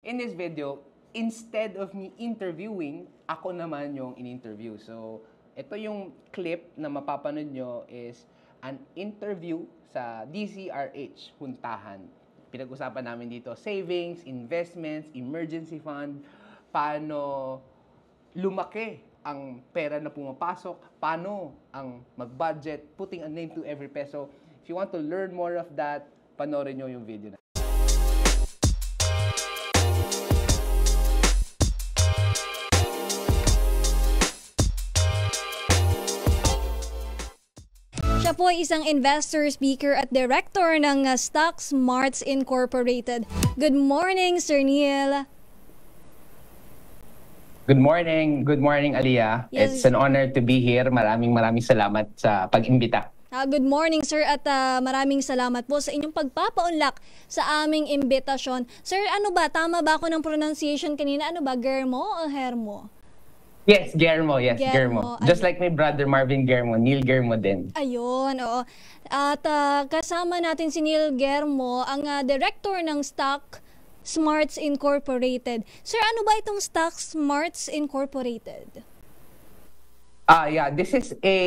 In this video, instead of me interviewing, ako naman yung in-interview. So, ito yung clip na mapapanood nyo is an interview sa DZRH, Huntahan. Pinag-usapan namin dito, savings, investments, emergency fund, paano lumaki ang pera na pumapasok, paano ang mag-budget, putting a name to every peso. If you want to learn more of that, panoorin nyo yung video na. Siya po ay isang investor, speaker at director ng Stock Smarts Incorporated. Good morning, Sir Neil. Good morning. Good morning, Aliyah. Yes. It's an honor to be here. Maraming salamat sa pag-imbita. Good morning, sir, at maraming salamat po sa inyong pagpapaunlak sa aming imbitasyon. Sir, ano ba? Tama ba ako ng pronunciation kanina? Ano ba? Guillermo o Hermo? Yes, Guillermo. Yes, Guillermo. Guillermo. Just like my brother Marvin Guillermo, Neil Guillermo din. Ayun, oo. At kasama natin si Neil Guillermo, ang director ng Stock Smarts Incorporated. Sir, ano ba itong Stock Smarts Incorporated? Yeah, this is a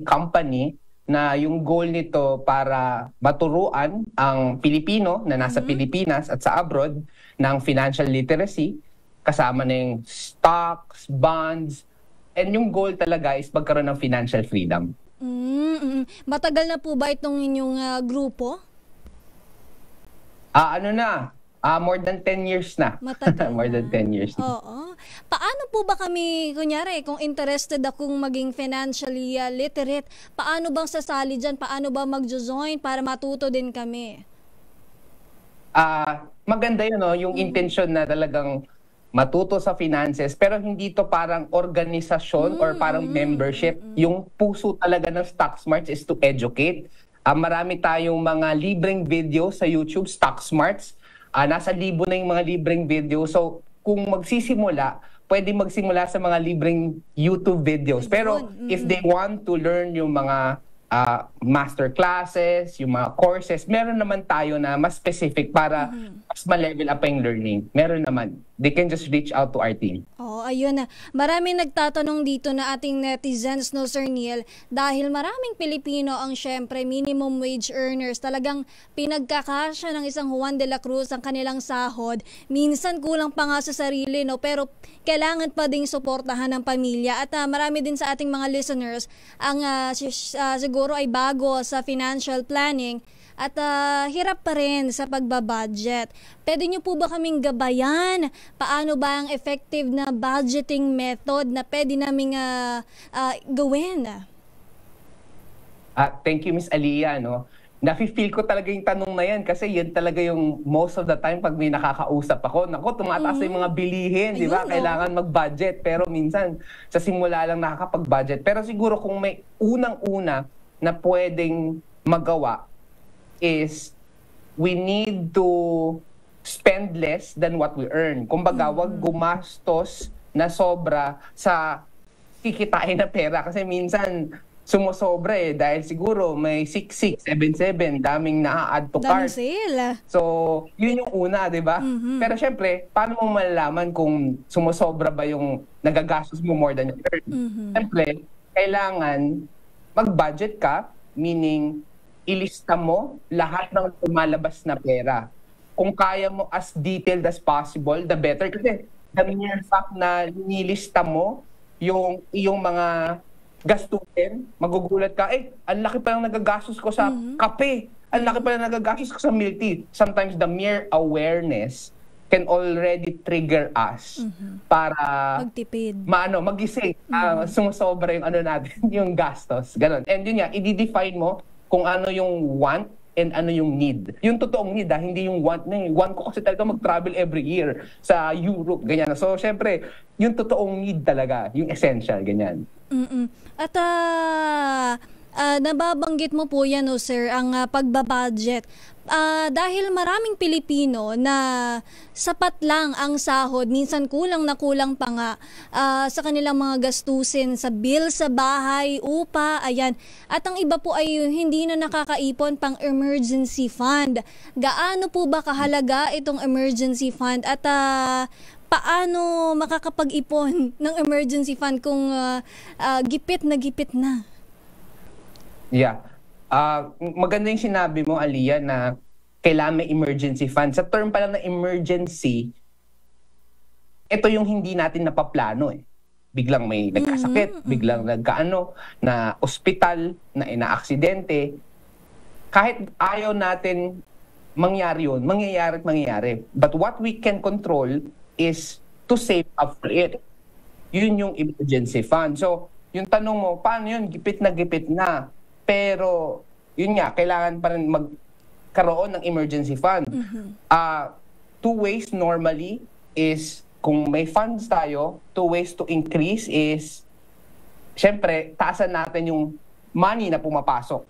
company na yung goal nito para maturuan ang Pilipino na nasa Pilipinas at sa abroad ng financial literacy, kasama na yung stocks, bonds, and yung goal talaga is magkaroon ng financial freedom. Matagal na po ba itong inyong grupo? More than 10 years na. Matagal More than 10 years na. Oo. Paano po ba kami, kunyari, kung interested akong maging financially literate, paano bang sasali dyan? Paano ba mag-join para matuto din kami? Maganda yun, no? Yung intention na talagang matuto sa finances, pero hindi to parang organisasyon or parang membership. Yung puso talaga ng Stock Smarts is to educate. Marami tayong mga libreng video sa YouTube, Stock Smarts. Nasa libo na yung mga libreng video. So, kung magsisimula, pwede magsimula sa mga libreng YouTube videos. Pero, if they want to learn yung mga master classes, yung mga courses, meron naman tayo na mas specific para mas ma-level up yung learning. Meron naman. They can just reach out to our team. Ayun na. Maraming nagtatanong dito na ating netizens, no, Sir Neil, dahil maraming Pilipino ang syempre minimum wage earners. Talagang pinagkakasya ng isang Juan de la Cruz ang kanilang sahod. Minsan kulang pa nga sa sarili, no, pero kailangan pa ding suportahan ng pamilya. At marami din sa ating mga listeners ang siguro ay bago sa financial planning at hirap pa rin sa pagbabudget. Pwede nyo po ba kaming gabayan? Paano ba ang effective na budgeting method na pwede naming gawin? Thank you, Miss Aliyah. No? Nafe-feel ko talaga yung tanong na yan kasi yan talaga yung most of the time pag may nakakausap ako. Naku, tumataas yung mga bilihin, di ba? Kailangan mag-budget. Pero minsan, sa simula lang nakakapag-budget. Pero siguro kung may unang-una na pwedeng magawa, is we need to spend less than what we earn. Kumbaga, wag gumastos na sobra sa kikitain na pera. Kasi minsan, sumusobra dahil siguro may 66, 77, daming na-add to cart. Sale. So, yun yung una, di ba? Pero syempre, paano mo malalaman kung sumusobra ba yung nagagastos mo more than you earn? Syempre, kailangan mag-budget ka, meaning ilista mo lahat ng lumalabas na pera. Kung kaya mo as detailed as possible, the better. Kasi the mere fact na nilista mo yung iyong mga gastusin, magugulat ka, ang laki pa lang nagagastos ko sa kape, ang laki pa lang nagagastos ko sa milk tea. Sometimes the mere awareness can already trigger us para magtipid. Magising. Sumusobra yung natin, yung gastos. Ganon. And yun nga, i-define mo kung ano yung want and ano yung need. Yung totoong need, hindi yung want na yung want ko kasi talaga mag-travel every year sa Europe, ganyan. So, syempre, yung totoong need talaga, yung essential, ganyan. At nababanggit mo po yan, no, sir, ang pagbabudget. Dahil maraming Pilipino na sapat lang ang sahod, minsan kulang na kulang pa nga sa kanilang mga gastusin sa bill sa bahay, upa, ayan. At ang iba po ay hindi na nakakaipon pang emergency fund. Gaano po ba kahalaga itong emergency fund at paano makakapag-ipon ng emergency fund kung gipit na gipit na? Yeah. Maganda yung sinabi mo, Aliyah, na kailangan may emergency fund. Sa term pa lang na emergency, ito yung hindi natin napaplano eh. Biglang may nagkasakit, biglang na ospital, na inaaksidente. Kahit ayaw natin mangyari yun, mangyayari at mangyayari. But what we can control is to save up for it. Yun yung emergency fund. So, yung tanong mo, paano yun? Gipit na. Pero, yun nga, kailangan pa rin magkaroon ng emergency fund. Two ways normally is, kung may funds tayo, two ways to increase is, syempre, taasan natin yung money na pumapasok.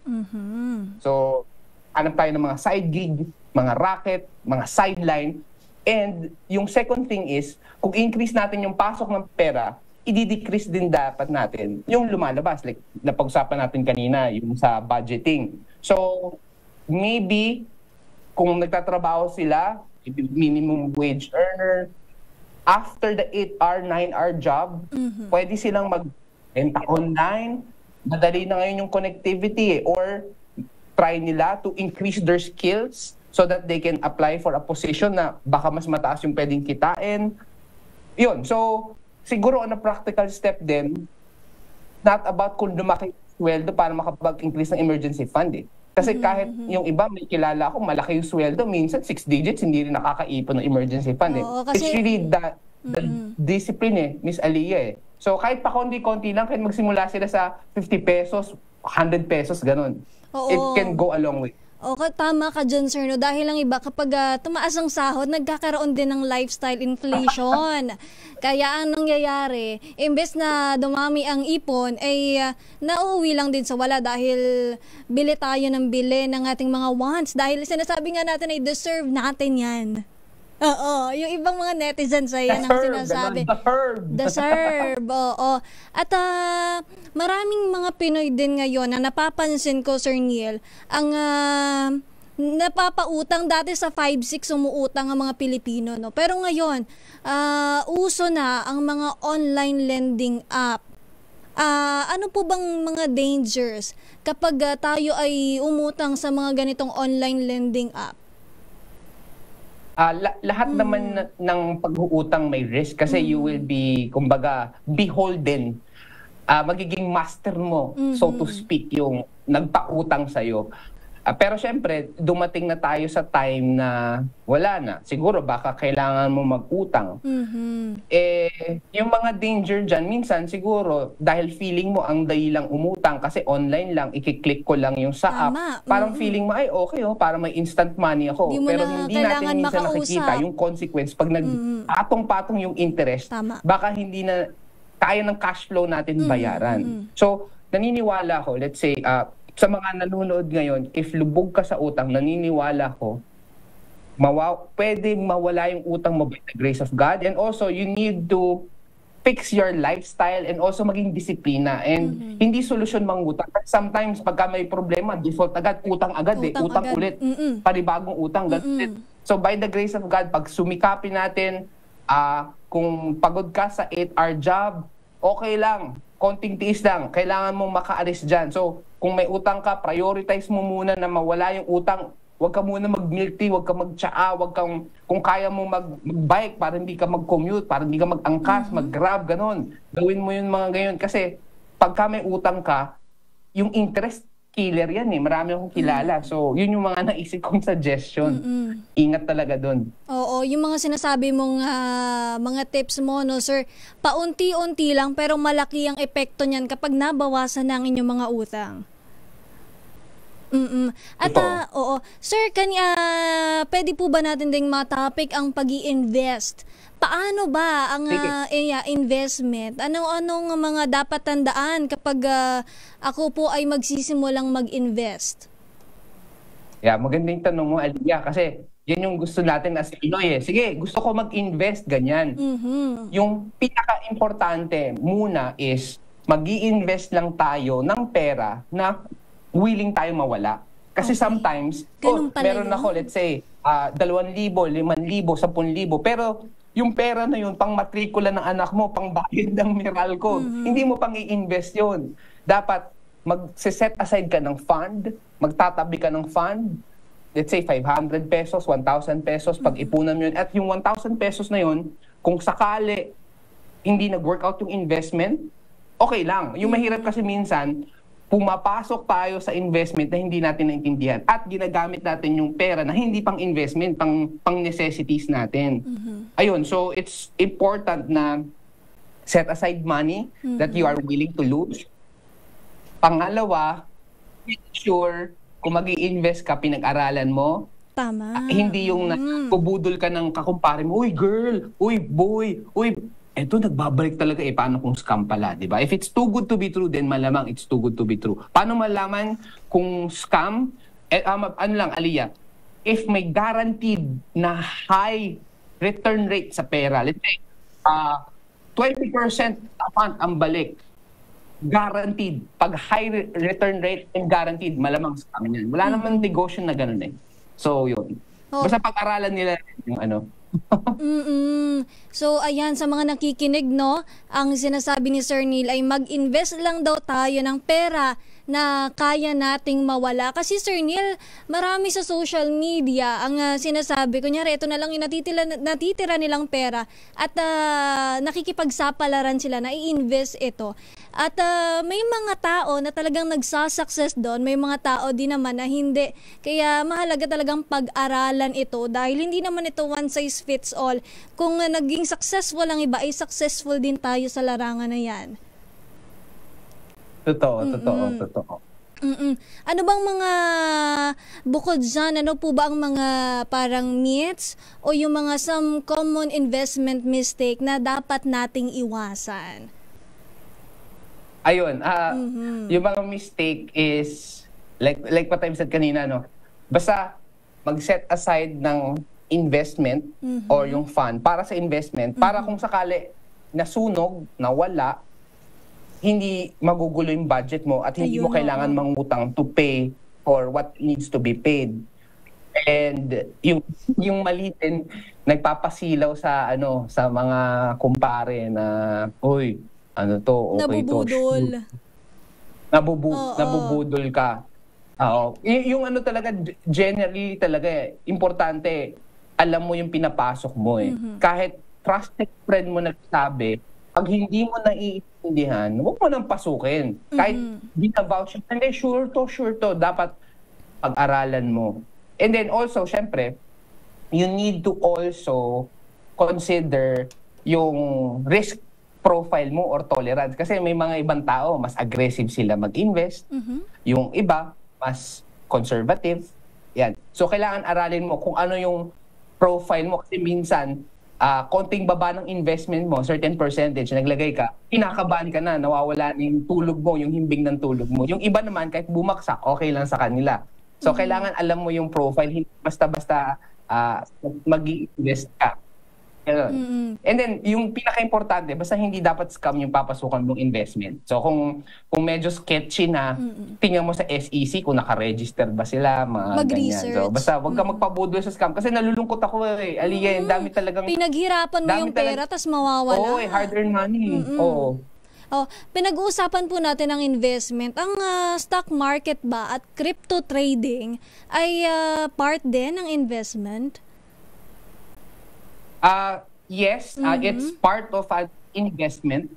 So, hanap tayo ng mga side gig, mga racket, mga sideline. And yung second thing is, kung increase natin yung pasok ng pera, i-decrease din dapat natin yung lumalabas. Like, napag-usapan natin kanina, yung sa budgeting. So, maybe, kung nagtatrabaho sila, minimum wage earner, after the 8-hour, 9-hour job, pwede silang mag-renta online. Madali na ngayon yung connectivity or try nila to increase their skills so that they can apply for a position na baka mas mataas yung pwedeng kitain. Yun. So, siguro on a practical step din, not about kung lumaki yung sweldo para makapag-increase ng emergency fund eh. Kasi kahit yung iba, may kilala ako, malaki yung sweldo, minsan 6 digits, hindi rin nakakaipon ng emergency fund eh. Oo, kasi, it's really the discipline eh, Miss Aliyah eh. So kahit pa konti-konti lang, kahit magsimula sila sa 50 pesos, 100 pesos, ganun. Oo. It can go a long way. Okay, tama ka dyan, sir. No? Dahil lang iba, kapag tumaas ang sahod, nagkakaroon din ng lifestyle inflation. Kaya ang nangyayari, imbes na dumami ang ipon, ay nauuwi lang din sa wala dahil bili tayo ng bili ng ating mga wants. Dahil sinasabi nga natin ay deserve natin yan. Oo, yung ibang mga netizens ay yan ang sinasabi. Deserve, oo. At maraming mga Pinoy din ngayon na napapansin ko, Sir Neil, ang napapautang. Dati sa 5-6 umuutang ang mga Pilipino, no? Pero ngayon, uso na ang mga online lending app. Ano po bang mga dangers kapag tayo ay umutang sa mga ganitong online lending app? Lahat naman ng pag-uutang may risk kasi you will be, kumbaga, beholden. Magiging master mo, so to speak, yung nagpautang sa'yo. Pero syempre, dumating na tayo sa time na wala na. Siguro baka kailangan mo mag-utang. Yung mga danger dyan, minsan siguro, dahil feeling mo ang dahilang umutang kasi online lang, ikiklik ko lang yung sa app. Parang feeling mo, ay okay para may instant money ako. Pero hindi natin minsan nakikita yung consequence pag nag-patong-patong yung interest. Baka hindi na kaya ng cash flow natin bayaran. So, naniniwala ko, let's say, sa mga nanonood ngayon, if lubog ka sa utang, naniniwala ko, pwede mawala yung utang mo by the grace of God. And also, you need to fix your lifestyle and also maging disiplina. And hindi solusyon mangutang. Sometimes, pagka may problema, default agad, utang agad utang agad. Ulit, panibagong utang. So, by the grace of God, pag sumikapin natin, kung pagod ka sa 8-hour job, okay lang. Konting tiis lang, kailangan mong makaalis dyan. So, kung may utang ka, prioritize mo muna na mawala yung utang. Huwag ka muna mag-milk tea, huwag ka mag-tsaa, kung kaya mo mag-bike para hindi ka mag-commute, para hindi ka mag-angkas, mag-grab, ganon. Gawin mo yung mga gayon. Kasi, pagka may utang ka, yung interest killer yan eh. Marami akong kilala. So, yun yung mga naisip kong suggestion. Ingat talaga dun. Oo, yung mga sinasabi mong mga tips mo, no, sir, paunti-unti lang pero malaki ang epekto niyan kapag nabawasan na ang inyong mga utang. At oo, sir, pwede po ba natin ding ma-topic ang pag-i-invest? Paano ba ang investment? Anong mga dapat tandaan kapag ako po ay magsisimulang mag-invest? Yeah, magandang tanong mo, Aliyah, kasi yan yung gusto natin as Pinoy eh. Sige, gusto ko mag-invest, ganyan. Yung pinaka-importante muna is mag-i-invest lang tayo ng pera na willing tayo mawala. Kasi sometimes, meron ako, let's say, 2,000, 5,000, 10,000, pero yung pera na yun, pang matrikula ng anak mo, pang bayad ng Meralco, hindi mo pang i-invest yun. Dapat mag-set aside ka ng fund, magtatabi ka ng fund, let's say 500 pesos, 1,000 pesos, pag-ipunan mo yun. At yung 1,000 pesos na yun, kung sakali hindi nag-workout yung investment, okay lang. Yung mahirap kasi minsan, pumapasok tayo sa investment na hindi natin naintindihan at ginagamit natin yung pera na hindi pang investment, pang necessities natin. Ayun, so it's important na set aside money that you are willing to lose. Pangalawa, make sure kung mag-i-invest ka, pinag-aralan mo. Tama. Hindi yung bubudol ka ng kakumpare mo, uy girl, uy boy, uy, eto nagbabalik talaga paano kung scam pala, di ba? If it's too good to be true, then malamang it's too good to be true. Paano malaman kung scam? Aliyah, if may guaranteed na high return rate sa pera, let's say, 20% a month ang balik, guaranteed. Pag high return rate and guaranteed, malamang scam yan. Wala namang negosyo na ganun eh. So, yun. Basta pag-aralan nila yung So, ayan, sa mga nakikinig, no, ang sinasabi ni Sir Neil ay mag-invest lang daw tayo ng pera na kaya nating mawala. Kasi Sir Neil, marami sa social media ang sinasabi, kunyari, ito na lang yung natitira nilang pera at nakikipagsapalaran sila na i-invest ito. At may mga tao na talagang nagsasucess doon, may mga tao din naman na hindi. Kaya mahalaga talagang pag-aralan ito dahil hindi naman ito one size fits all. Kung naging successful ang iba, ay successful din tayo sa larangan na yan. Totoo. Ano bang mga bukod dyan, ano po ba ang mga parang myths o yung mga some common investment mistake na dapat nating iwasan? Ayun, yung mga mistake is, like what I said kanina, no? Basta mag-set aside ng investment or yung fund para sa investment, para kung sakali nasunog, nawala, hindi magugulo yung budget mo at hindi mo kailangan mangutang to pay for what needs to be paid. And yung mali din, nagpapasilaw sa mga kumpare na, uy, okay nabubudol. Nabubudol ka. Yung talaga, generally talaga, importante, alam mo yung pinapasok mo eh. Kahit trusted friend mo nagsabi, pag hindi mo naiintindihan, huwag mo nang pasukin. Kahit binavouch, hindi, sure to, dapat pag-aralan mo. And then also, syempre, you need to also consider yung risk profile mo or tolerance. Kasi may mga ibang tao, mas aggressive sila mag-invest. Yung iba, mas conservative. Yan. So, kailangan aralin mo kung ano yung profile mo. Kasi minsan, konting baba ng investment mo, certain percentage, naglagay ka, kinakabahan ka na, nawawala yung tulog mo, yung himbing ng tulog mo. Yung iba naman, kahit bumaksak, okay lang sa kanila. So, kailangan alam mo yung profile, hindi basta-basta mag-invest ka. And then, yung pinaka-importante, basta hindi dapat scam yung papasukan mong investment. So, kung medyo sketchy na, tingnan mo sa SEC kung naka-register ba sila, mga ganyan. So, basta wag ka magpabudol sa scam. Kasi nalulungkot ako eh. Aliyah, dami talagang... Pinaghirapan mo yung pera, tas mawawala. Oo, hard-earned money. Oo. Pinag-uusapan po natin ang investment. Ang stock market ba at crypto trading ay part din ng investment? Yes, it's part of an investment.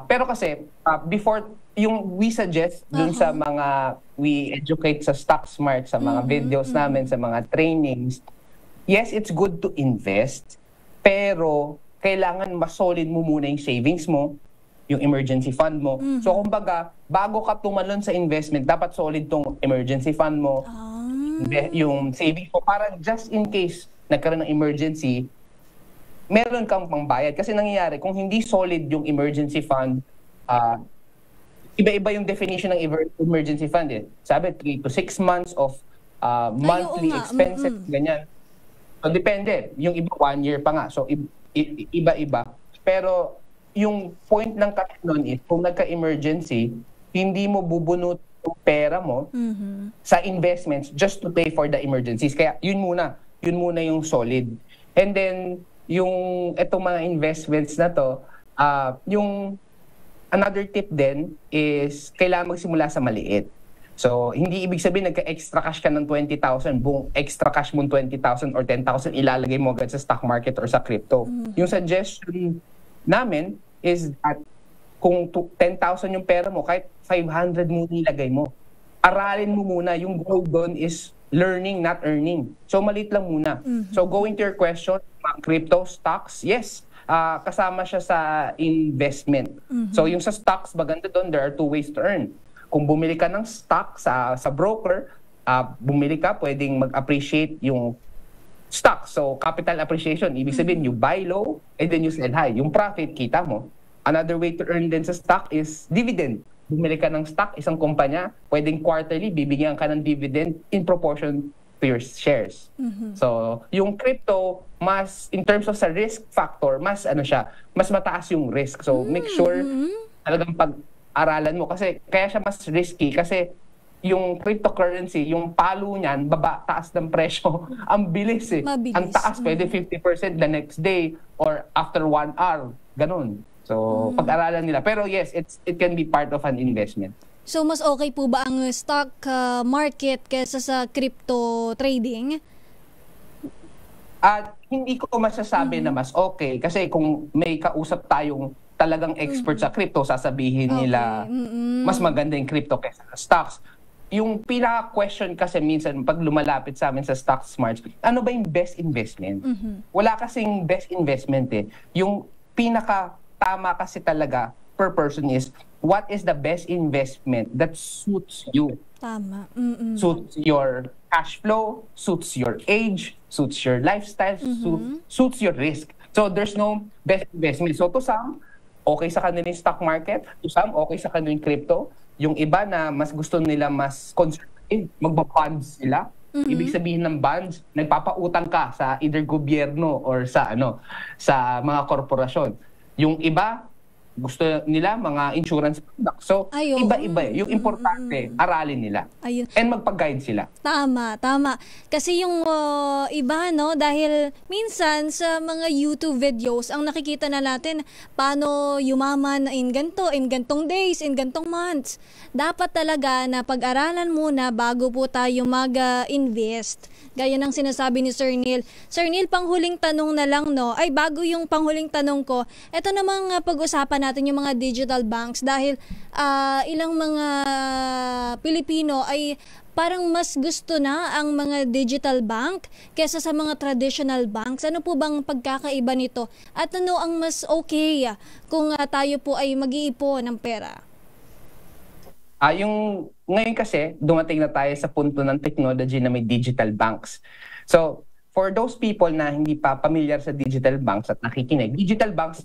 Pero kasi, before, yung we suggest dun sa mga, we educate sa StockSmart, sa mga videos namin, sa mga trainings, yes, it's good to invest, pero kailangan mas solid mo muna yung savings mo, yung emergency fund mo. So kumbaga, bago ka tumalon sa investment, dapat solid tong emergency fund mo, yung savings mo, para just in case nagkaroon ng emergency, meron kang pangbayad. Kasi nangyayari, kung hindi solid yung emergency fund, iba-iba yung definition ng emergency fund eh. Sabi, 3 to 6 months of monthly expenses, ganyan. So, depende. Yung iba, 1 year pa nga. So, iba-iba. Pero, yung point ng kasi nun is, kung nagka-emergency, hindi mo bubunot yung pera mo sa investments just to pay for the emergencies. Kaya, yun muna yung solid. And then, yung itong mga investments na to, yung another tip din is kailangan magsimula sa maliit. So, hindi ibig sabihin nagka-extra cash ka ng 20,000, buong extra cash mo 20,000 or 10,000 ilalagay mo agad sa stock market or sa crypto. Yung suggestion namin is that kung 10,000 yung pera mo, kahit 500 mo nilagay mo. Aralin mo muna. Yung goal doon is learning, not earning. So, maliit lang muna. So, going to your question, crypto, stocks, yes. Kasama siya sa investment. So yung sa stocks, maganda doon, there are 2 ways to earn. Kung bumili ka ng stock sa broker, bumili ka, pwedeng mag-appreciate yung stock. So capital appreciation, ibig sabihin you buy low and then you sell high. Yung profit, kita mo. Another way to earn din sa stock is dividend. Bumili ka ng stock, isang kumpanya, pwedeng quarterly, bibigyan ka ng dividend in proportion to your shares. So, yung crypto, mas, in terms of sa risk factor, mas mataas yung risk. So, make sure talagang pag-aralan mo. Kasi, kaya siya mas risky kasi yung cryptocurrency, yung palo niyan, taas ng presyo, ang bilis eh. Mabilis. Ang taas, pwede 50% the next day or after 1 hour. Ganun. So, pag-aralan nila. Pero yes, it can be part of an investment. So, mas okay po ba ang stock market kaysa sa crypto trading? At hindi ko masasabi na mas okay. Kasi kung may kausap tayong talagang expert sa crypto, sasabihin nila mas maganda yung crypto kaysa sa stocks. Yung pinaka-question kasi minsan pag lumalapit sa amin sa Stock Smarts, ano ba yung best investment? Wala kasing best investment eh. Yung pinaka-tama kasi talaga per person is what is the best investment that suits you. Tama. Suits your cash flow, suits your age, suits your lifestyle, suits your risk. So there's no best investment. So to some, okay sa kanila yung stock market. To some, okay sa kanila yung crypto. Yung iba na mas gusto nila mas conservative, magba-bonds sila. Ibig sabihin ng bonds, nagpapautang ka sa either gobyerno or sa sa mga korporasyon. Yung iba, gusto nila mga insurance products. So, iba-iba eh. Yung importante, aralin nila. Ayun. And magpag-guide sila. Tama. Kasi yung iba, no, dahil minsan sa mga YouTube videos, ang nakikita na natin, paano yumaman in gantong days, in gantong months. Dapat talaga na pag-aralan muna bago po tayo mag-invest. Gaya ng sinasabi ni Sir Neil. Sir Neil, panghuling tanong na lang, no? Ay, bago yung panghuling tanong ko, eto namang pag-usapan natin yung mga digital banks dahil ilang mga Pilipino ay parang mas gusto na ang mga digital bank kaysa sa mga traditional banks. Ano po bang pagkakaiba nito? At ano ang mas okay kung tayo po ay mag-iipon ng pera? Yung ngayon kasi, dumating na tayo sa punto ng technology na may digital banks. So, for those people na hindi pa familiar sa digital banks at nakikinig, digital banks,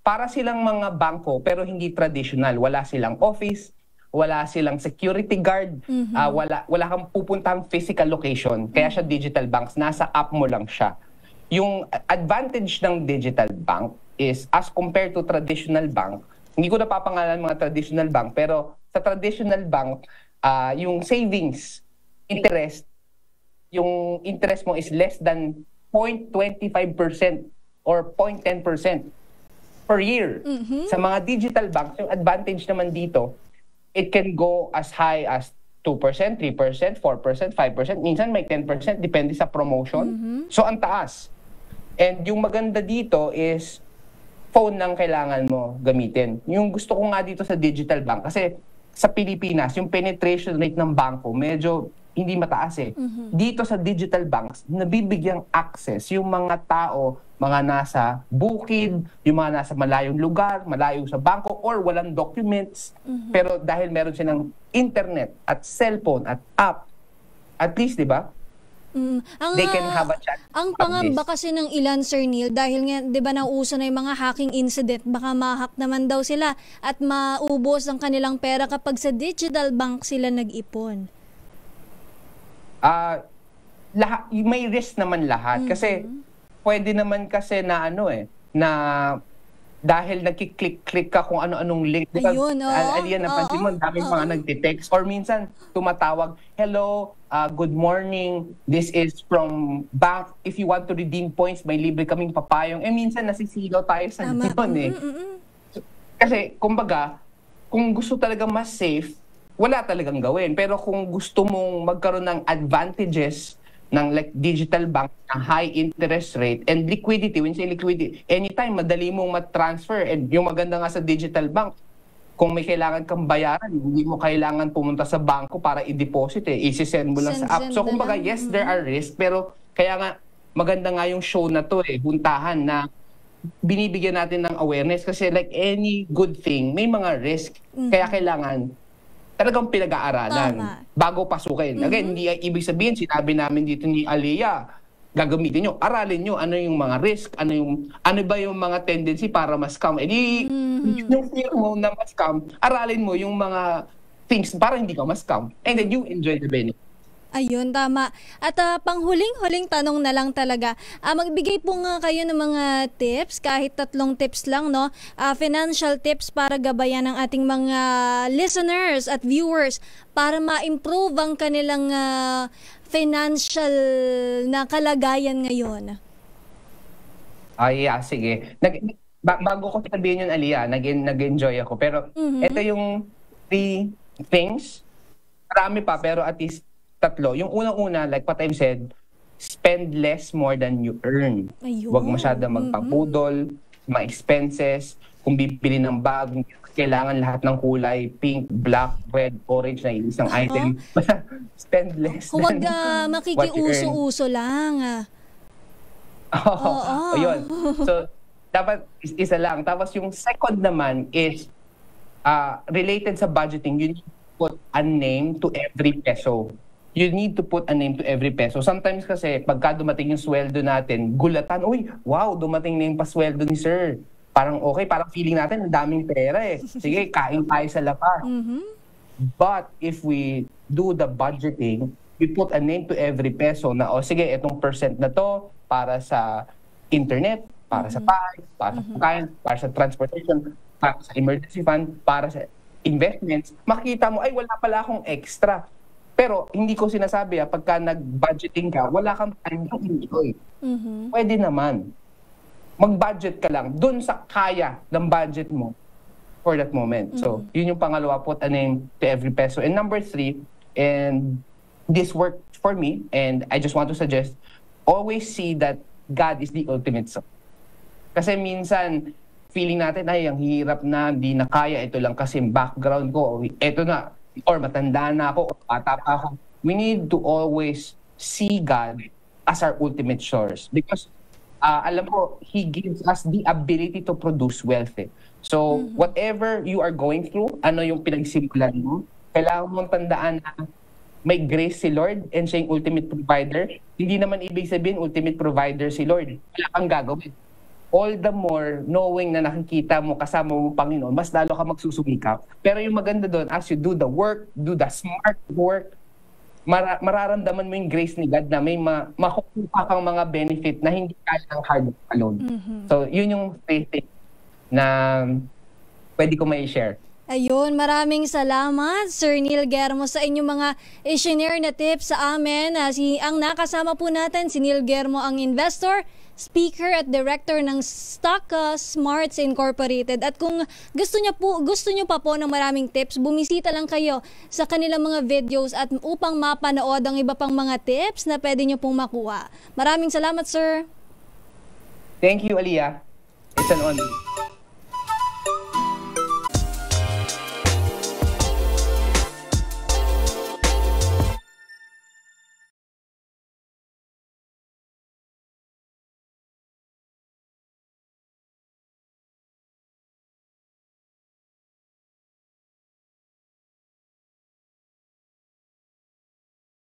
para silang mga bangko pero hindi traditional. Wala silang office, wala silang security guard, wala kang pupuntang physical location. Kaya siya digital banks, nasa app mo lang siya. Yung advantage ng digital bank is as compared to traditional bank, hindi ko napapangalan mga traditional bank, pero sa traditional bank, yung savings interest, yung interest mo is less than 0.25% or 0.10% per year. Sa mga digital banks, yung advantage naman dito, it can go as high as 2%, 3%, 4%, 5%, minsan may 10%, depende sa promotion. So, ang taas. And yung maganda dito is phone lang kailangan mo gamitin. Yung gusto ko nga dito sa digital bank, kasi sa Pilipinas, yung penetration rate ng bangko, medyo hindi mataas eh. Dito sa digital banks, nabibigyang access yung mga tao mga nasa bukid, yung mga nasa malayong lugar, malayo sa bangko, or walang documents. Pero dahil meron silang internet at cellphone at app, at least, di ba? They can have a chat. Ang pangamba kasi ng ilan, Sir Neil, dahil nga, di ba nauso na yung mga hacking incident, baka ma-hack naman daw sila at maubos ang kanilang pera kapag sa digital bank sila nag-ipon. May risk naman lahat. Kasi, pwede naman kasi na na dahil nagkiklik-click ka kung ano-anong link. Ayun, Aliyah, napansin mo, daming mga nagte-text or minsan tumatawag, hello, good morning, this is from bank. If you want to redeem points, may libre kaming papayong. Minsan nasisilaw tayo sa yun Kasi, kumbaga, kung gusto talaga mas safe, wala talagang gawin. Pero kung gusto mong magkaroon ng advantages ng like digital bank na high interest rate and liquidity, when say liquidity, anytime madali mong ma-transfer. And yung maganda nga sa digital bank, kung may kailangan kang bayaran, hindi mo kailangan pumunta sa bangko para i-deposit i-send mo lang sa app. So kumbaga, yes, there are risks, pero kaya nga maganda nga yung show na to huntahan na binibigyan natin ng awareness kasi like any good thing, may mga risk. Kaya kailangan talagang pinag-aaralan bago pasukin. Again, hindi ibig sabihin, sinabi namin dito ni Aliyah, gagamitin nyo, aralin nyo ano yung mga risk, ano ba yung mga tendency para ma-scam. Yung fear mo na ma-scam, aralin mo yung mga things para hindi ka ma-scam. And then you enjoy the benefit. Ayun, tama. At panghuling-huling tanong na lang talaga. Magbigay po nga kayo ng mga tips, kahit 3 tips lang, no? Financial tips para gabayan ng ating mga listeners at viewers para ma-improve ang kanilang financial na kalagayan ngayon. Sige. Bago ko sabihin yun, Aliyah, nag-enjoy ako. Pero ito yung 3 things. Marami pa, pero at least 3. Yung unang-una, like what I've said, spend less more than you earn. Ayun. Huwag masyadong magpabudol, mga expenses. Kung bibili ng bag, kailangan lahat ng kulay, pink, black, red, orange na isang item. Spend less Huwag than makikiuso-uso lang. Ayun. So, dapat isa lang. Tapos yung second naman is related sa budgeting. You need to put a name to every peso. You need to put a name to every peso. Sometimes kasi, pagka dumating yung sweldo natin, gulatan, uy, wow, dumating na yung pasweldo ni sir. Parang okay, parang feeling natin, ang daming pera Sige, kain tayo sa labas. But if we do the budgeting, we put a name to every peso na, sige, itong percent na to para sa internet, para sa bahay, para sa pagkain, para sa transportation, para sa emergency fund, para sa investments, makita mo, ay, wala pala akong extra. Pero hindi ko sinasabi, pagka nag-budgeting ka, wala kang time na enjoy. Pwede naman. Mag-budget ka lang dun sa kaya ng budget mo for that moment. So, yun yung pangalawa, put a name to every peso. And number 3, and this worked for me, and I just want to suggest, always see that God is the ultimate source. Kasi minsan, feeling natin, ay, ang hirap na, hindi na kaya, ito lang kasi background ko, ito na, or matanda na ako, or bata pa ako. We need to always see God as our ultimate source. Because, alam ko, He gives us the ability to produce wealth. So, whatever you are going through, ano yung pinagsimulan mo, kailangan mong tandaan na may grace si Lord and siya yung ultimate provider. Hindi naman ibig sabihin ultimate provider si Lord. Wala kang gagawin. All the more knowing na nakikita mo kasama mo Panginoon, mas lalo ka magsusumikap. Pero yung maganda doon, as you do the work, do the smart work, mararamdaman mo yung grace ni God na may makukuha kang mga benefit na hindi kaya ng hard work alone. So, yun yung thing na pwede ko may share. Ayun, maraming salamat Sir Neil Guillermo sa inyong mga i-share na tips sa amin. Ang nakasama po natin, si Neil Guillermo, ang investor, speaker at director ng Stock Smarts Incorporated. At kung gusto niyo pa po ng maraming tips, bumisita lang kayo sa kanilang mga videos at upang mapanood ang iba pang mga tips na pwede niyo pong makuha. Maraming salamat, sir. Thank you, Aliyah. It's an honor.